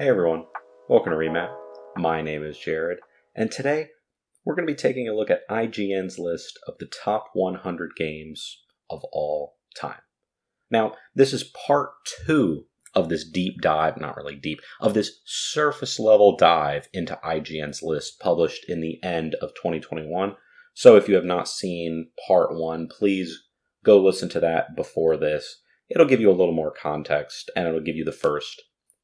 Hey everyone, welcome to Remap. My name is Jared, and today we're going to be taking a look at IGN's list of the top 100 games of all time. Now, this is part 2 of this deep dive, not really deep, of this surface level dive into IGN's list published in the end of 2021. So if you have not seen part 1, please go listen to that before this. It'll give you a little more context, and it'll give you the first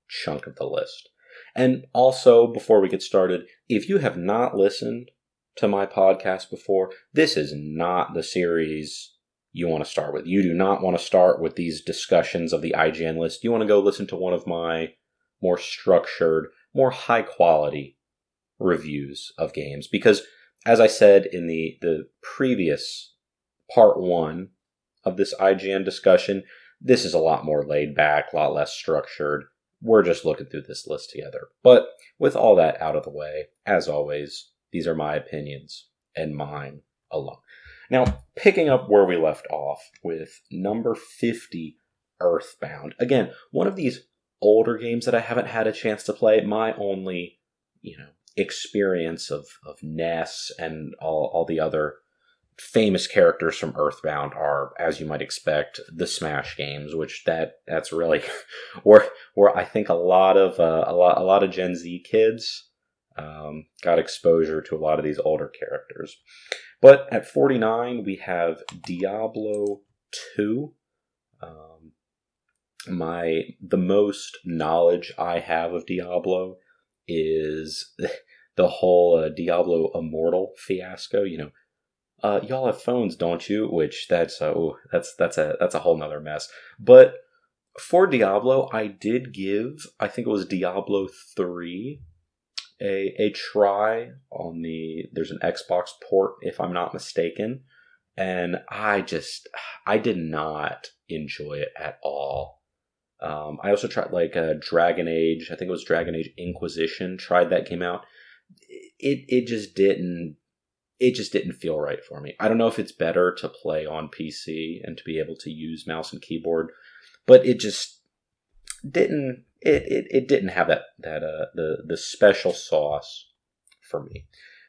chunk of the list. And also, before we get started, if you have not listened to my podcast before, this is not the series you want to start with. You do not want to start with these discussions of the IGN list. You want to go listen to one of my more structured, more high quality reviews of games. Because, as I said in the previous part 1 of this IGN discussion, this is a lot more laid back, a lot less structured. We're just looking through this list together. But with all that out of the way, as always, these are my opinions and mine alone. Now, picking up where we left off with number 50, Earthbound. Again, one of these older games that I haven't had a chance to play. My only, experience of Ness and all the other famous characters from Earthbound are, as you might expect, the Smash games, which that's really where I think a lot of Gen Z kids got exposure to a lot of these older characters. But at 49, we have Diablo 2. The most knowledge I have of Diablo is the whole Diablo Immortal fiasco. Y'all have phones, don't you? Which that's a whole nother mess. But for Diablo, I did give, I think it was Diablo 3, a try on there's an Xbox port, if I'm not mistaken, and I did not enjoy it at all. I also tried Dragon Age, I think it was Dragon Age Inquisition, tried that game out. It just didn't feel right for me. I don't know if it's better to play on PC and to be able to use mouse and keyboard, but it just didn't. It didn't have the special sauce for me.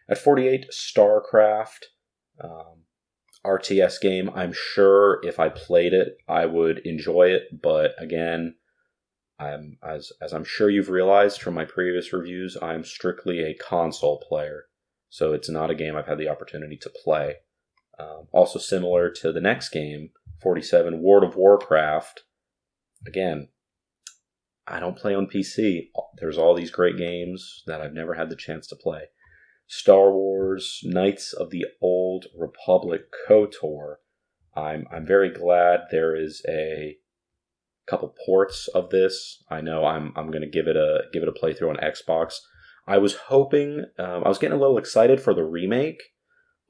At 48, StarCraft, RTS game. I'm sure if I played it, I would enjoy it. But again, as I'm sure you've realized from my previous reviews, I'm strictly a console player. So it's not a game I've had the opportunity to play. Also similar to the next game, 47, World of Warcraft. Again, I don't play on PC. There's all these great games that I've never had the chance to play. Star Wars, Knights of the Old Republic KOTOR. I'm very glad there is a couple ports of this. I know I'm going to give it a playthrough on Xbox. I was hoping, I was getting a little excited for the remake,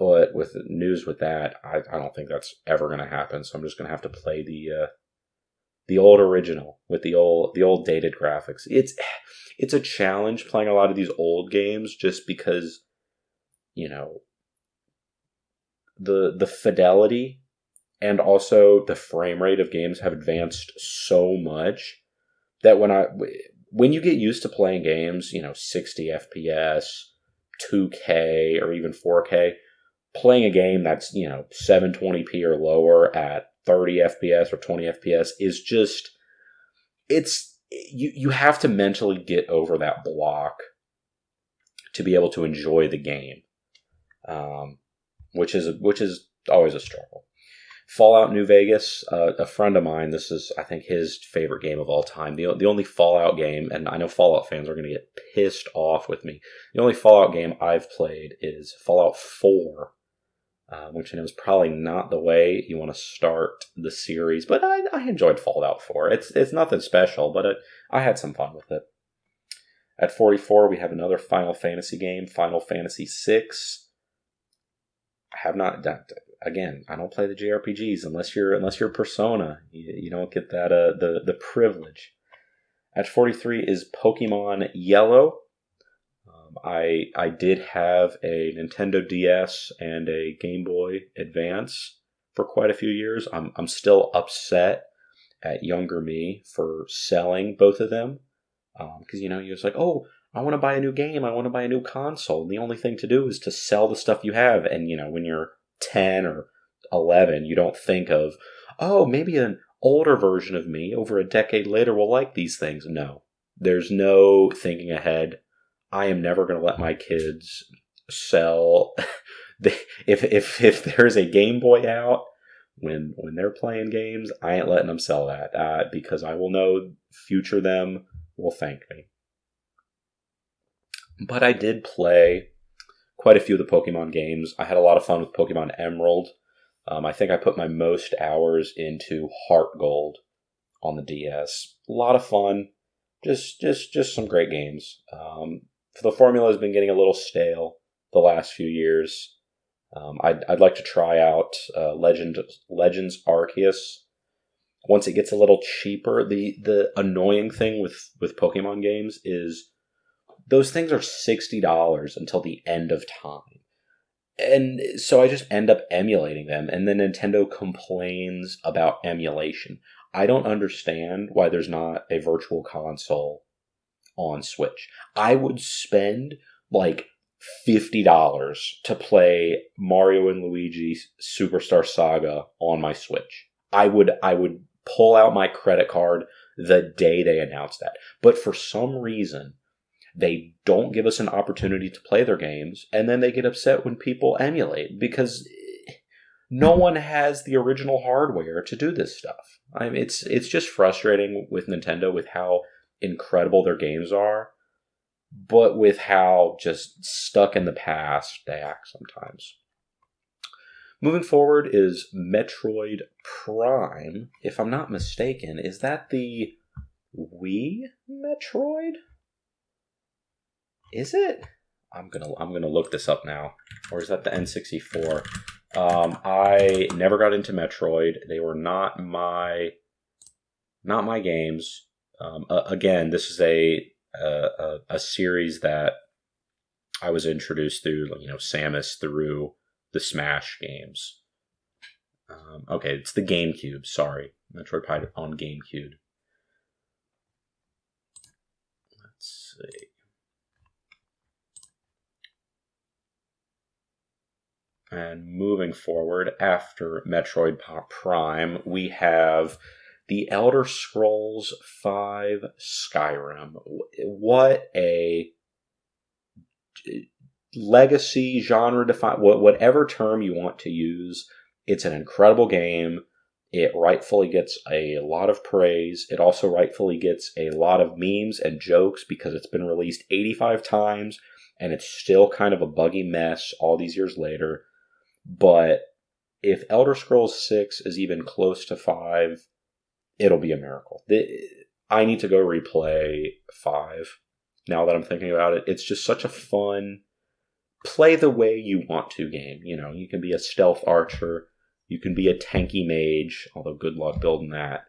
but with news with that, I don't think that's ever going to happen. So I'm just going to have to play the old original with the old dated graphics. It's a challenge playing a lot of these old games just because, the fidelity and also the frame rate of games have advanced so much that when you get used to playing games, 60 FPS, 2K, or even 4K, playing a game that's, 720p or lower at 30 FPS or 20 FPS is just, you have to mentally get over that block to be able to enjoy the game, which is always a struggle. Fallout New Vegas, a friend of mine, this is, I think, his favorite game of all time. The only Fallout game, and I know Fallout fans are going to get pissed off with me, the only Fallout game I've played is Fallout 4, which I know is probably not the way you want to start the series, but I enjoyed Fallout 4. It's nothing special, but I had some fun with it. At 44, we have another Final Fantasy game, Final Fantasy VI. I have not done it. Again, I don't play the JRPGs unless you're Persona. You don't get that the privilege. At 43 is Pokemon Yellow. I did have a Nintendo DS and a Game Boy Advance for quite a few years. I'm still upset at younger me for selling both of them. Because, you're just like, oh, I want to buy a new game. I want to buy a new console. And the only thing to do is to sell the stuff you have. And, when you're 10 or 11, you don't think of, oh, maybe an older version of me over a decade later will like these things. No, there's no thinking ahead. I am never going to let my kids sell. If there's a Game Boy out when they're playing games, I ain't letting them sell that because I will know future them will thank me. But I did play quite a few of the Pokemon games. I had a lot of fun with Pokemon Emerald. I think I put my most hours into Heart Gold on the DS. A lot of fun. Just some great games. The formula has been getting a little stale the last few years. I'd like to try out Legends Arceus. Once it gets a little cheaper, the annoying thing with Pokemon games is those things are $60 until the end of time. And so I just end up emulating them, and then Nintendo complains about emulation. I don't understand why there's not a virtual console on Switch. I would spend like $50 to play Mario and Luigi Superstar Saga on my Switch. I would pull out my credit card the day they announced that. But for some reason, they don't give us an opportunity to play their games, and then they get upset when people emulate because no one has the original hardware to do this stuff. I mean, it's just frustrating with Nintendo with how incredible their games are, but with how just stuck in the past they act sometimes. Moving forward is Metroid Prime. If I'm not mistaken, is that the Wii Metroid? Is it? I'm gonna look this up now. Or is that the N64? I never got into Metroid. They were not my games. Again, this is a series that I was introduced through, Samus through the Smash games. Okay, it's the GameCube. Sorry, Metroid Prime on GameCube. Let's see. And moving forward, after Metroid Prime, we have The Elder Scrolls V Skyrim. What a legacy, genre defined, whatever term you want to use. It's an incredible game. It rightfully gets a lot of praise. It also rightfully gets a lot of memes and jokes because it's been released 85 times and it's still kind of a buggy mess all these years later. But if Elder Scrolls 6 is even close to 5, it'll be a miracle. I need to go replay 5 now that I'm thinking about it. It's just such a fun, play the way you want to game. You can be a stealth archer, you can be a tanky mage, although good luck building that.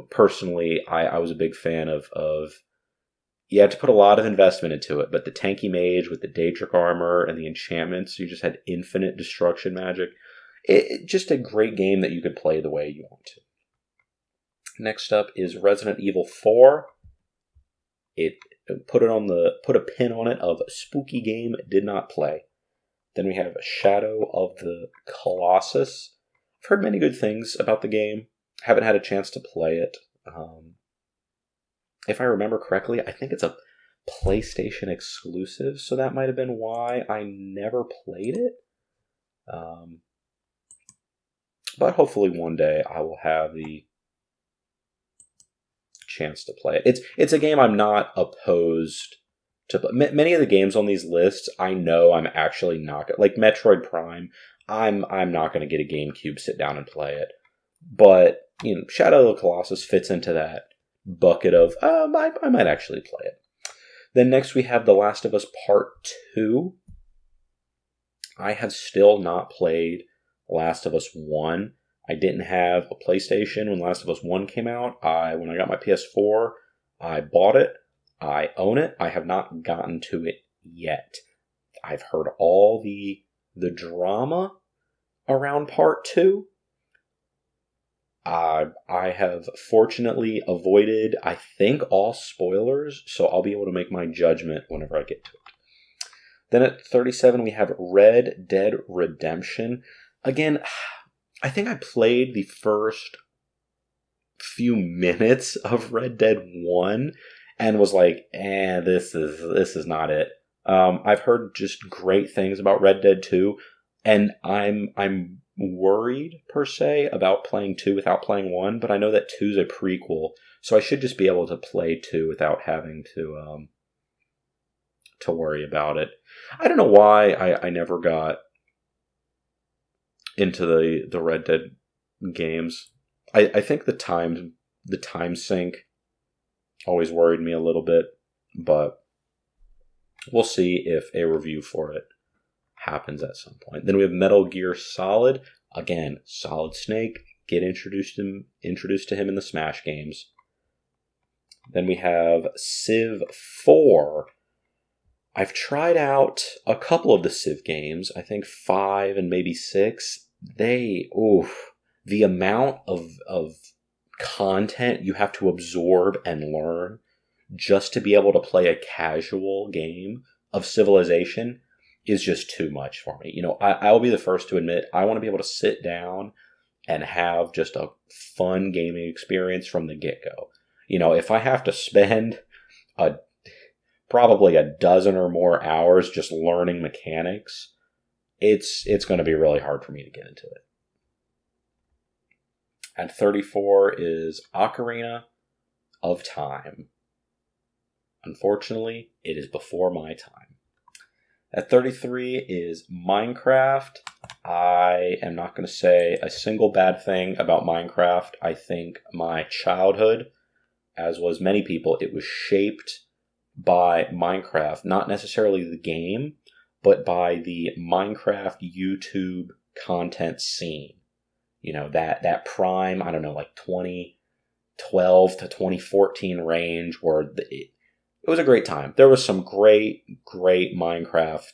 Personally, I was a big fan of you had to put a lot of investment into it, but the tanky mage with the Daedric armor and the enchantments, you just had infinite destruction magic. Just a great game that you could play the way you want to. Next up is Resident Evil 4. It put a pin on it of spooky game did not play. Then we have Shadow of the Colossus. I've heard many good things about the game. Haven't had a chance to play it. If I remember correctly, I think it's a PlayStation exclusive, so that might have been why I never played it. But hopefully one day I will have the chance to play it. It's a game I'm not opposed to. Many of the games on these lists, I know I'm actually not like Metroid Prime. I'm not going to get a GameCube, sit down and play it. But Shadow of the Colossus fits into that bucket of I might actually play it. Then next we have The Last of Us Part 2. I have still not played Last of Us 1. I didn't have a PlayStation when Last of Us 1 came out. When I got my PS4, I bought it. I own it. I have not gotten to it yet. I've heard all the drama around Part 2. I have fortunately avoided, I think, all spoilers, so I'll be able to make my judgment whenever I get to it. Then at 37, we have Red Dead Redemption. Again, I think I played the first few minutes of Red Dead 1 and was like, this is not it. I've heard just great things about Red Dead 2, and I'm worried per se about playing 2 without playing 1, but I know that 2 is a prequel, so I should just be able to play 2 without having to worry about it. I don't know why I never got into the Red Dead games. I think the time sink always worried me a little bit, but we'll see if a review for it happens at some point. Then we have Metal Gear Solid. Again, Solid Snake. Get introduced to him in the Smash games. Then we have Civ 4. I've tried out a couple of the Civ games. I think 5 and maybe 6. The amount of content you have to absorb and learn just to be able to play a casual game of Civilization is just too much for me. I'll be the first to admit, I want to be able to sit down and have just a fun gaming experience from the get-go. If I have to spend probably a dozen or more hours just learning mechanics, it's going to be really hard for me to get into it. At 34 is Ocarina of Time. Unfortunately, it is before my time. At 33 is Minecraft. I am not going to say a single bad thing about Minecraft. I think my childhood, as was many people, it was shaped by Minecraft. Not necessarily the game, but by the Minecraft YouTube content scene. That prime, I don't know, like 2012 to 2014 range where it was a great time. There was some great Minecraft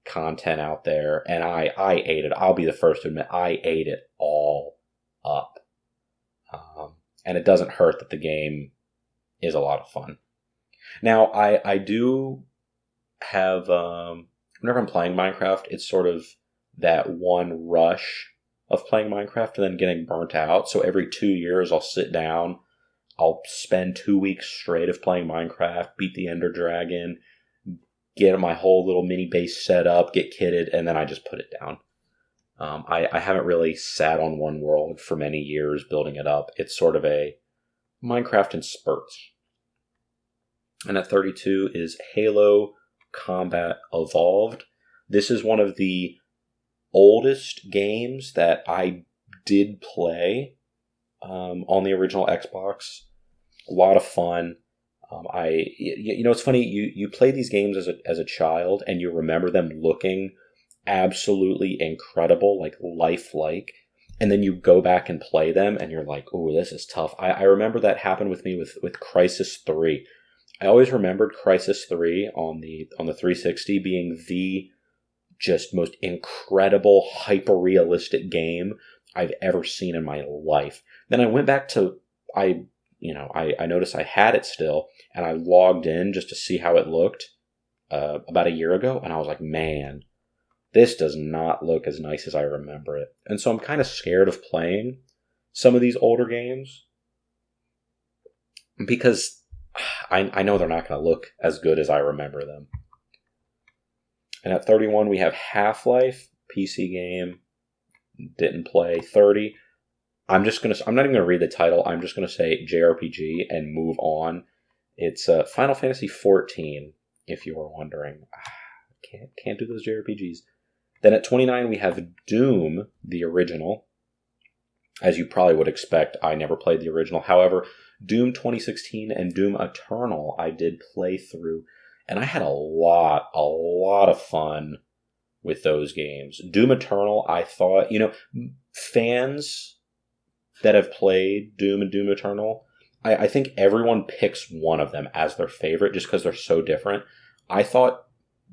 content out there, and I ate it. I'll be the first to admit, I ate it all up. And it doesn't hurt that the game is a lot of fun. Now, I do have, whenever I'm playing Minecraft, it's sort of that one rush of playing Minecraft and then getting burnt out. So every 2 years I'll sit down, I'll spend 2 weeks straight of playing Minecraft, beat the Ender Dragon, get my whole little mini base set up, get kitted, and then I just put it down. I haven't really sat on one world for many years building it up. It's sort of a Minecraft in spurts. And at 32 is Halo Combat Evolved. This is one of the oldest games that I did play on the original Xbox. A lot of fun. It's funny, you play these games as a child and you remember them looking absolutely incredible, like lifelike, and then you go back and play them and you're like, oh, this is tough. I remember that happened with me with Crysis 3. I always remembered Crysis 3 on the 360 being the just most incredible, hyper-realistic game I've ever seen in my life. Then I went back to, I noticed I had it still, and I logged in just to see how it looked about a year ago, and I was like, man, this does not look as nice as I remember it. And so I'm kind of scared of playing some of these older games because I know they're not going to look as good as I remember them. And at 31, we have Half-Life, PC game, didn't play. 30, I'm not even going to read the title. I'm just going to say JRPG and move on. It's Final Fantasy XIV, if you were wondering. Can't do those JRPGs. Then at 29, we have Doom, the original. As you probably would expect, I never played the original. However, Doom 2016 and Doom Eternal I did play through. And I had a lot of fun with those games. Doom Eternal, I thought, fans that have played Doom and Doom Eternal, I think everyone picks one of them as their favorite just because they're so different. I thought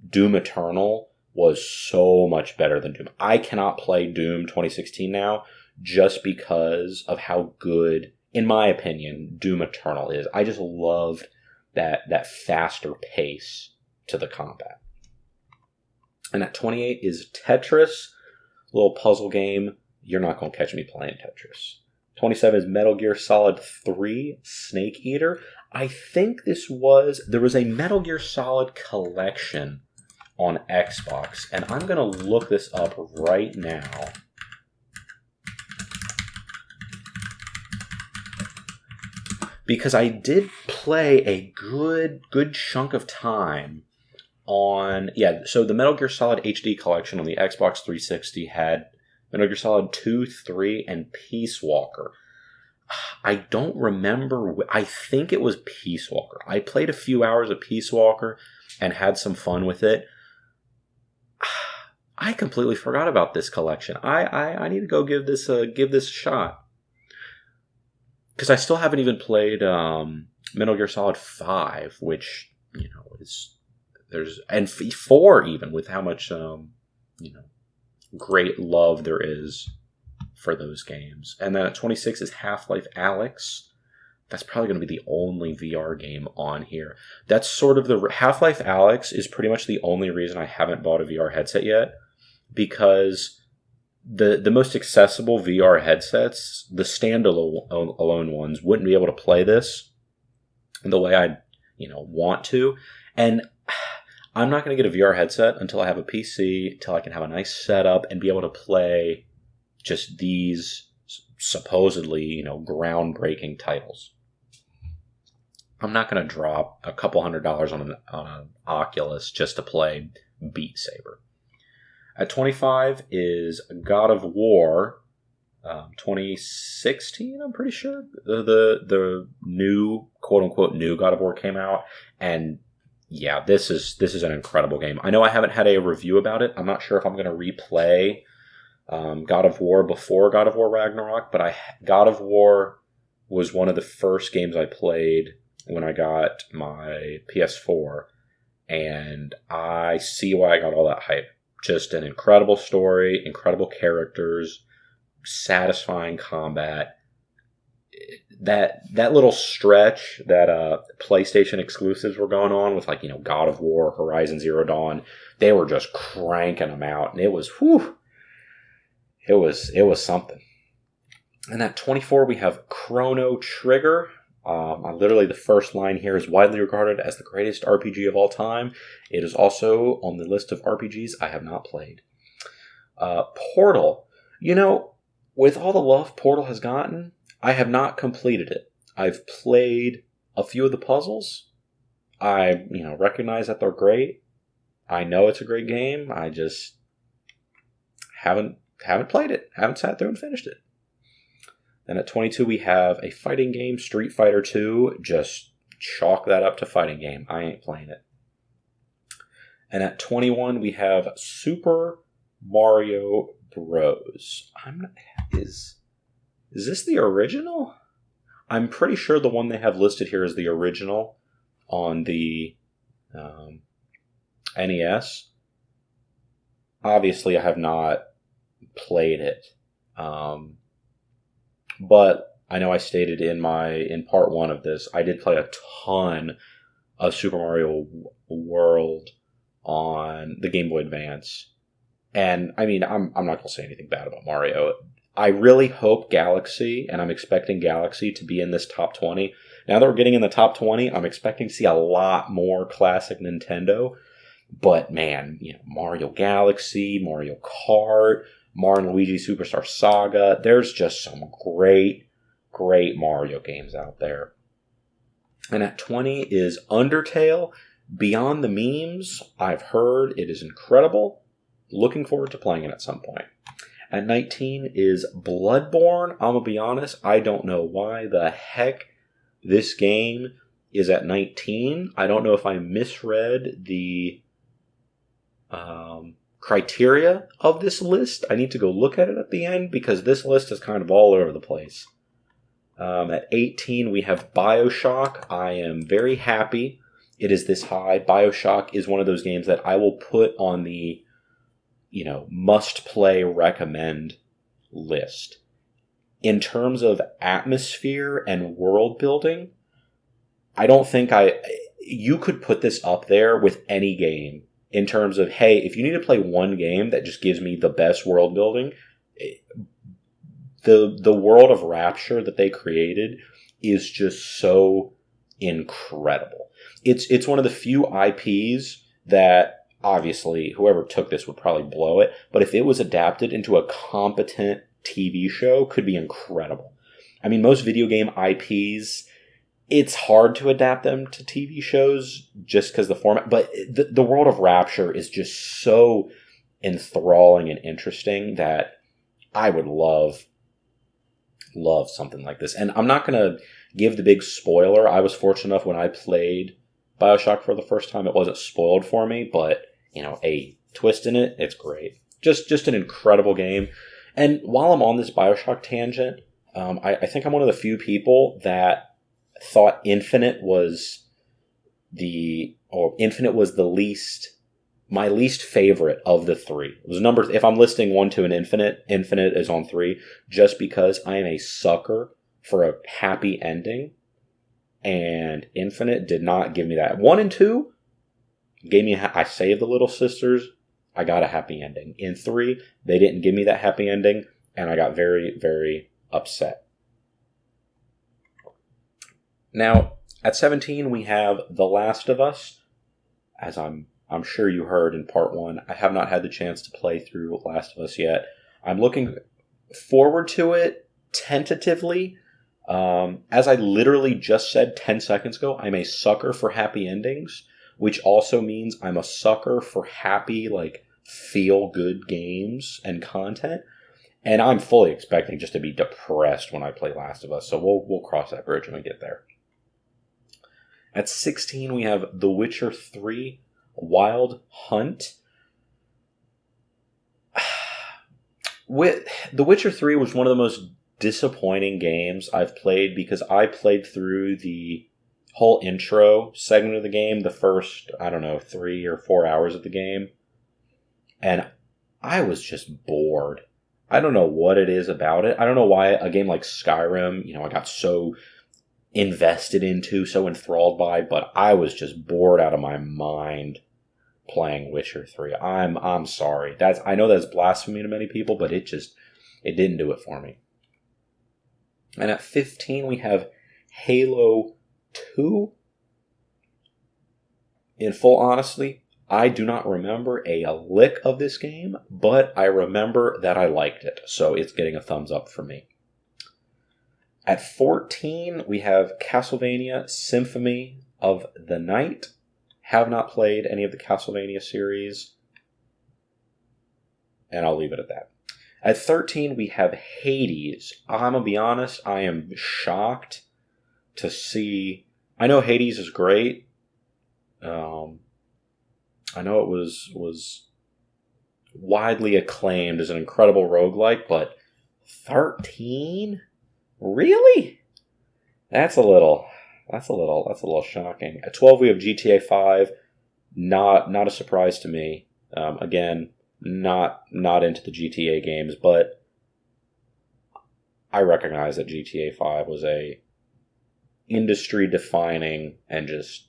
Doom Eternal was so much better than Doom. I cannot play Doom 2016 now just because of how good, in my opinion, Doom Eternal is. I just loved that faster pace to the combat. And at 28 is Tetris, a little puzzle game. You're not going to catch me playing Tetris. 27 is Metal Gear Solid 3 Snake Eater. I think there was a Metal Gear Solid collection on Xbox, and I'm going to look this up right now. Because I did play a good chunk of time on... Yeah, so the Metal Gear Solid HD collection on the Xbox 360 had Metal Gear Solid 2, 3, and Peace Walker. I don't remember. I think it was Peace Walker. I played a few hours of Peace Walker and had some fun with it. I completely forgot about this collection. I need to go give this a shot. Because I still haven't even played Metal Gear Solid 5, which, and 4 even, with how much, great love there is for those games. And then at 26 is Half-Life Alyx. That's probably going to be the only VR game on here. That's sort of Half-Life Alyx is pretty much the only reason I haven't bought a VR headset yet, because the most accessible VR headsets, the standalone ones, wouldn't be able to play this the way I want to. And I'm not going to get a VR headset until I have a PC, until I can have a nice setup and be able to play just these supposedly, groundbreaking titles. I'm not going to drop a couple $100 on an Oculus just to play Beat Saber. At 25 is God of War, 2016, I'm pretty sure. The new, quote-unquote, new God of War came out. And yeah, this is an incredible game. I know I haven't had a review about it. I'm not sure if I'm going to replay God of War before God of War Ragnarok, but God of War was one of the first games I played when I got my PS4, and I see why I got all that hype. Just an incredible story, incredible characters, satisfying combat. That little stretch that PlayStation exclusives were going on with, God of War, Horizon Zero Dawn, they were just cranking them out, and it was It was something. And at 24, we have Chrono Trigger. Literally, the first line here is widely regarded as the greatest RPG of all time. It is also on the list of RPGs I have not played. Portal. With all the love Portal has gotten, I have not completed it. I've played a few of the puzzles. I, recognize that they're great. I know it's a great game. I just haven't played it. Haven't sat through and finished it. Then at 22, we have a fighting game, Street Fighter 2. Just chalk that up to fighting game. I ain't playing it. And at 21, we have Super Mario Bros. Is this the original? I'm pretty sure the one they have listed here is the original on the NES. Obviously, I have not played it. But I know I stated in part 1 of this, I did play a ton of Super Mario World on the Game Boy Advance. And I'm not going to say anything bad about Mario. I really hope Galaxy, and I'm expecting Galaxy to be in this top 20. Now that we're getting in the top 20, I'm expecting to see a lot more classic Nintendo. But man, Mario Galaxy, Mario Kart, Mario and Luigi Superstar Saga. There's just some great Mario games out there. And at 20 is Undertale. Beyond the memes, I've heard it is incredible. Looking forward to playing it at some point. At 19 is Bloodborne. I'm going to be honest, I don't know why the heck this game is at 19. I don't know if I misread the criteria of this list. I need to go look at it at the end, because this list is kind of all over the place. At 18, we have BioShock. I am very happy it is this high. BioShock is one of those games that I will put on the, must play recommend list. in terms of atmosphere and world building, I don't think you could put this up there with any game in terms of, hey, if you need to play one game that just gives me the best world building, the world of Rapture that they created is just so incredible. It's one of the few IPs that, obviously, whoever took this would probably blow it, but if it was adapted into a competent TV show, could be incredible. I mean, most video game IPs, it's hard to adapt them to TV shows just because the format, but the world of Rapture is just so enthralling and interesting that I would love something like this. And I'm not going to give the big spoiler. I was fortunate enough when I played BioShock for the first time, it wasn't spoiled for me, but, a twist in it, it's great. Just an incredible game. And while I'm on this BioShock tangent, I think I'm one of the few people that thought Infinite was my least favorite of the three. It was if I'm listing 1, 2, and Infinite is on 3, just because I am a sucker for a happy ending, and Infinite did not give me that. 1 and 2 gave me, I saved the little sisters, I got a happy ending. In 3, they didn't give me that happy ending, and I got very, very upset. Now, at 17, we have The Last of Us. As I'm sure you heard in part 1, I have not had the chance to play through Last of Us yet. I'm looking forward to it tentatively. As I literally just said 10 seconds ago, I'm a sucker for happy endings, which also means I'm a sucker for happy, feel-good games and content. And I'm fully expecting just to be depressed when I play Last of Us, so we'll cross that bridge when we get there. At 16, we have The Witcher 3 Wild Hunt. The Witcher 3 was one of the most disappointing games I've played because I played through the whole intro segment of the game, the first, 3 or 4 hours of the game, and I was just bored. I don't know what it is about it. I don't know why a game like Skyrim, I got so invested into, so enthralled by, but I was just bored out of my mind playing Witcher 3. I'm sorry. I know that's blasphemy to many people, but it didn't do it for me. And at 15, we have Halo 2. In full honesty, I do not remember a lick of this game, but I remember that I liked it, so it's getting a thumbs up for me. At 14, we have Castlevania Symphony of the Night. Have not played any of the Castlevania series, and I'll leave it at that. At 13, we have Hades. I'm going to be honest, I am shocked to see... I know Hades is great. I know it was widely acclaimed as an incredible roguelike, but 13? Really? That's a little shocking. At 12, we have GTA 5. Not a surprise to me. Again, not into the GTA games, but I recognize that GTA 5 was a industry-defining and just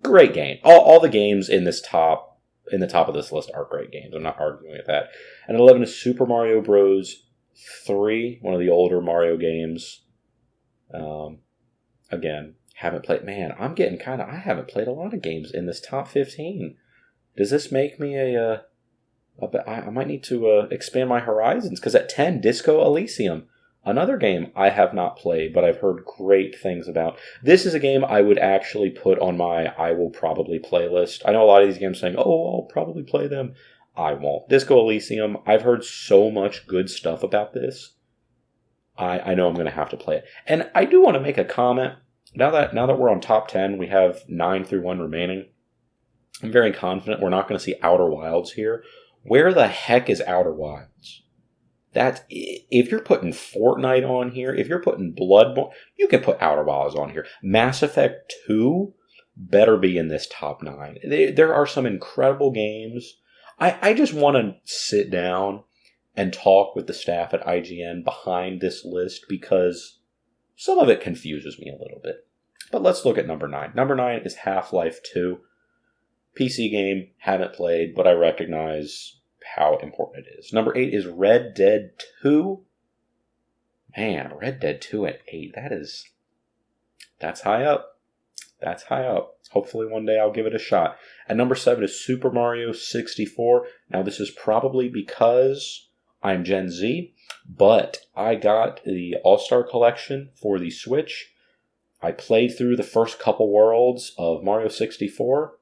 great game. All the games in the top of this list are great games. I'm not arguing with that. And 11 is Super Mario Bros. 3, one of the older Mario games. Again, haven't played. Man, I haven't played a lot of games in this top 15. Does this make me I might need to expand my horizons, because at 10, Disco Elysium. Another game I have not played, but I've heard great things about. This is a game I would actually put on my I will probably play list. I know a lot of these games saying, oh, I'll probably play them. I won't. Disco Elysium, I've heard so much good stuff about this. I know I'm going to have to play it. And I do want to make a comment. Now that we're on top 10, we have 9 through 1 remaining. I'm very confident we're not going to see Outer Wilds here. Where the heck is Outer Wilds? If you're putting Fortnite on here, if you're putting Bloodborne, you can put Outer Wilds on here. Mass Effect 2 better be in this top 9. There are some incredible games. I just want to sit down and talk with the staff at IGN behind this list because some of it confuses me a little bit. But let's look at number 9. Number 9 is Half-Life 2. PC game, haven't played, but I recognize how important it is. Number 8 is Red Dead 2. Man, Red Dead 2 at 8. That's high up. That's high up. Hopefully one day I'll give it a shot. And number 7 is Super Mario 64. Now this is probably because I'm Gen Z, but I got the All-Star Collection for the Switch. I played through the first couple worlds of Mario 64,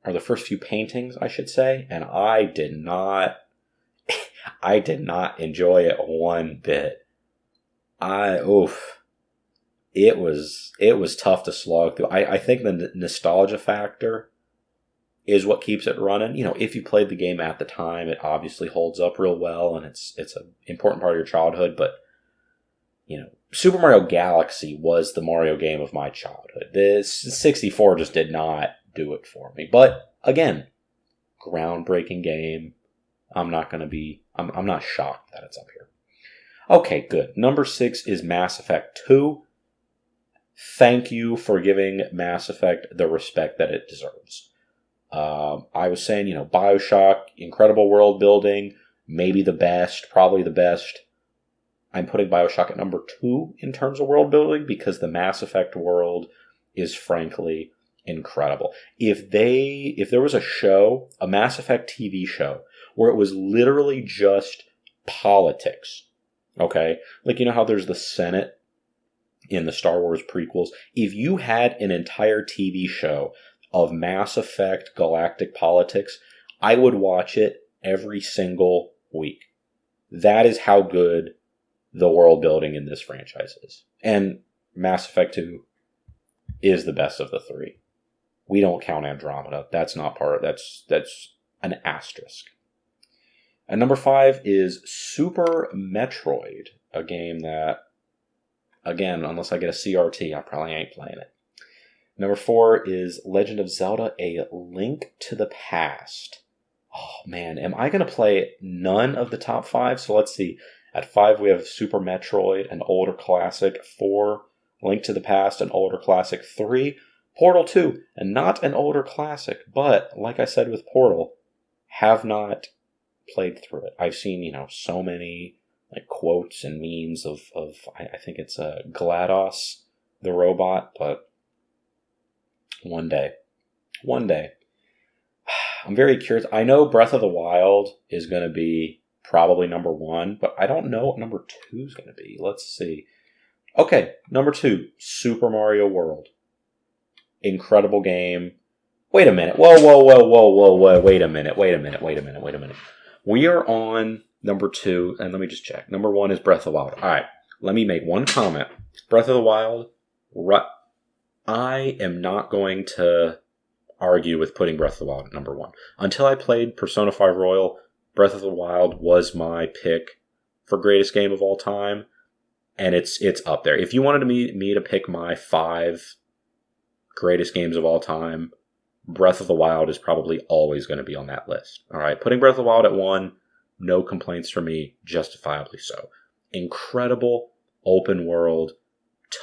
or the first few paintings, I should say, and I did not enjoy it one bit. It was tough to slog through. I think the nostalgia factor is what keeps it running. If you played the game at the time, it obviously holds up real well, and it's an important part of your childhood. But Super Mario Galaxy was the Mario game of my childhood. The 64 just did not do it for me. But again, groundbreaking game. I'm not shocked that it's up here. Okay, good. Number 6 is Mass Effect 2. Thank you for giving Mass Effect the respect that it deserves. I was saying, BioShock, incredible world building, maybe the best, probably the best. I'm putting BioShock at number 2 in terms of world building because the Mass Effect world is frankly incredible. If there was a Mass Effect TV show, where it was literally just politics, okay? Like, how there's the Senate in the Star Wars prequels? If you had an entire TV show of Mass Effect galactic politics, I would watch it every single week. That is how good the world building in this franchise is. And Mass Effect 2 is the best of the 3. We don't count Andromeda. That's not part of that's an asterisk. And number 5 is Super Metroid, a game that, again, unless I get a CRT, I probably ain't playing it. Number 4 is Legend of Zelda, A Link to the Past. Oh man, am I going to play none of the top 5? So let's see. At 5 we have Super Metroid, an older classic. 4, Link to the Past, an older classic. 3, Portal 2, and not an older classic, but like I said with Portal, have not played through it. I've seen, so many quotes and memes of I think it's GLaDOS, the robot, but one day. I'm very curious. I know Breath of the Wild is going to be probably number 1, but I don't know what number 2 is going to be. Let's see. Okay, number 2, Super Mario World. Incredible game. Wait a minute. Whoa. Wait a minute. We are on number 2, and let me just check. Number 1 is Breath of the Wild. All right, let me make one comment. Breath of the Wild, I am not going to argue with putting Breath of the Wild at number 1. Until I played Persona 5 Royal, Breath of the Wild was my pick for greatest game of all time, and it's up there. If you wanted me to pick my 5 greatest games of all time, Breath of the Wild is probably always going to be on that list. All right, putting Breath of the Wild at 1, no complaints from me, justifiably so. Incredible open world,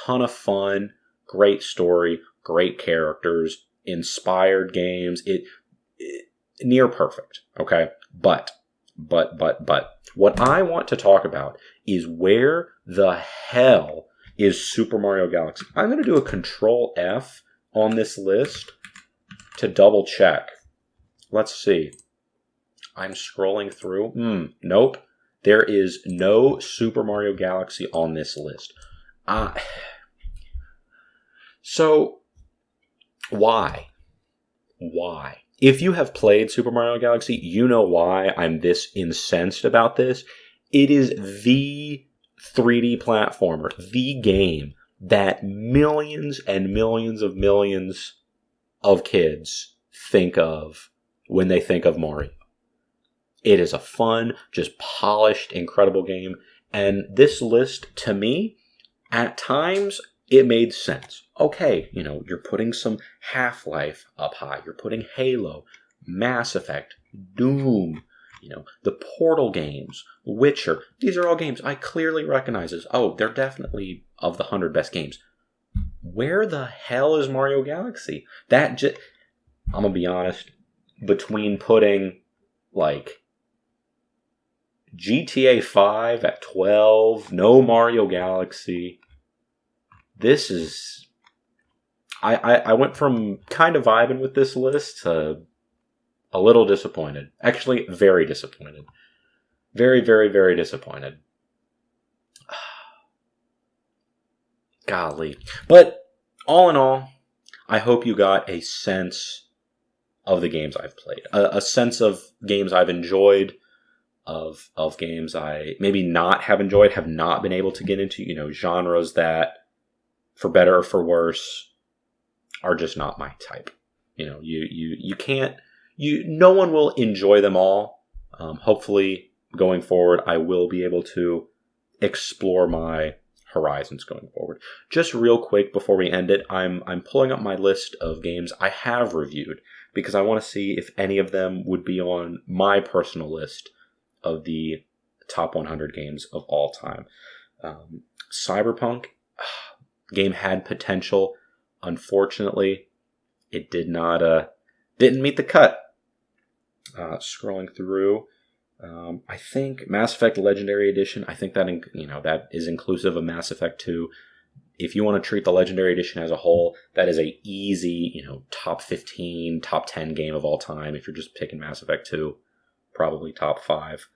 ton of fun, great story, great characters, inspired games. It near perfect, okay? But what I want to talk about is where the hell is Super Mario Galaxy? I'm going to do a Control F on this list to double check. Let's see. I'm scrolling through. Nope. There is no Super Mario Galaxy on this list. So, why? Why? If you have played Super Mario Galaxy, you know why I'm this incensed about this. It is the 3D platformer, the game that millions and millions of kids think of when they think of Mario. It is a fun, just polished, incredible game. And this list, to me, at times, it made sense. Okay, you're putting some Half-Life up high. You're putting Halo, Mass Effect, Doom. the Portal games, Witcher. These are all games I clearly recognize as, they're definitely of the 100 best games. Where the hell is Mario Galaxy? I'm gonna be honest, between putting, GTA 5 at 12, no Mario Galaxy, this is... I went from kind of vibing with this list to a little disappointed. Actually, very disappointed. Very, very, very disappointed. Golly. But all in all, I hope you got a sense of the games I've played. A sense of games I've enjoyed, of games I maybe not have enjoyed, have not been able to get into, genres that, for better or for worse, are just not my type. You can't... no one will enjoy them all. Hopefully, going forward, I will be able to explore my horizons going forward. Just real quick before we end it, I'm pulling up my list of games I have reviewed because I want to see if any of them would be on my personal list of the top 100 games of all time. Cyberpunk, game had potential. Unfortunately, it didn't meet the cut. Scrolling through, I think Mass Effect Legendary Edition, I think that that is inclusive of Mass Effect 2. If you want to treat the Legendary Edition as a whole, that is a easy, top 15, top 10 game of all time. If you're just picking Mass Effect 2, probably top 5.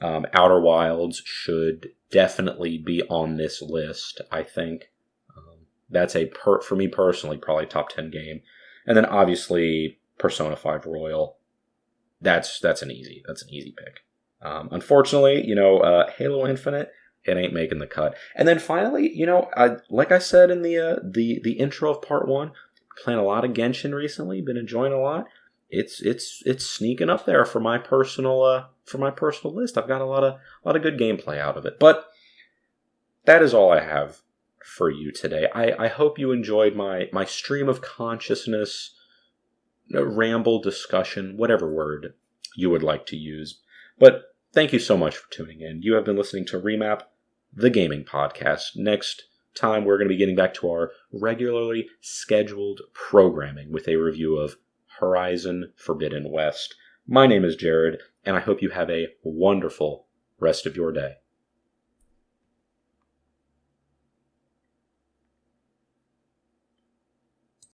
Outer Wilds should definitely be on this list, I think. That's for me personally, probably top 10 game. And then obviously Persona 5 Royal. That's an easy pick. Unfortunately, Halo Infinite, it ain't making the cut. And then finally, like I said in the intro of part 1, playing a lot of Genshin recently, been enjoying a lot. It's sneaking up there for my personal list. I've got a lot of good gameplay out of it. But that is all I have for you today. I hope you enjoyed my stream of consciousness, ramble, discussion, whatever word you would like to use. But thank you so much for tuning in. You have been listening to Remap, the gaming podcast. Next time, we're going to be getting back to our regularly scheduled programming with a review of Horizon Forbidden West. My name is Jared, and I hope you have a wonderful rest of your day.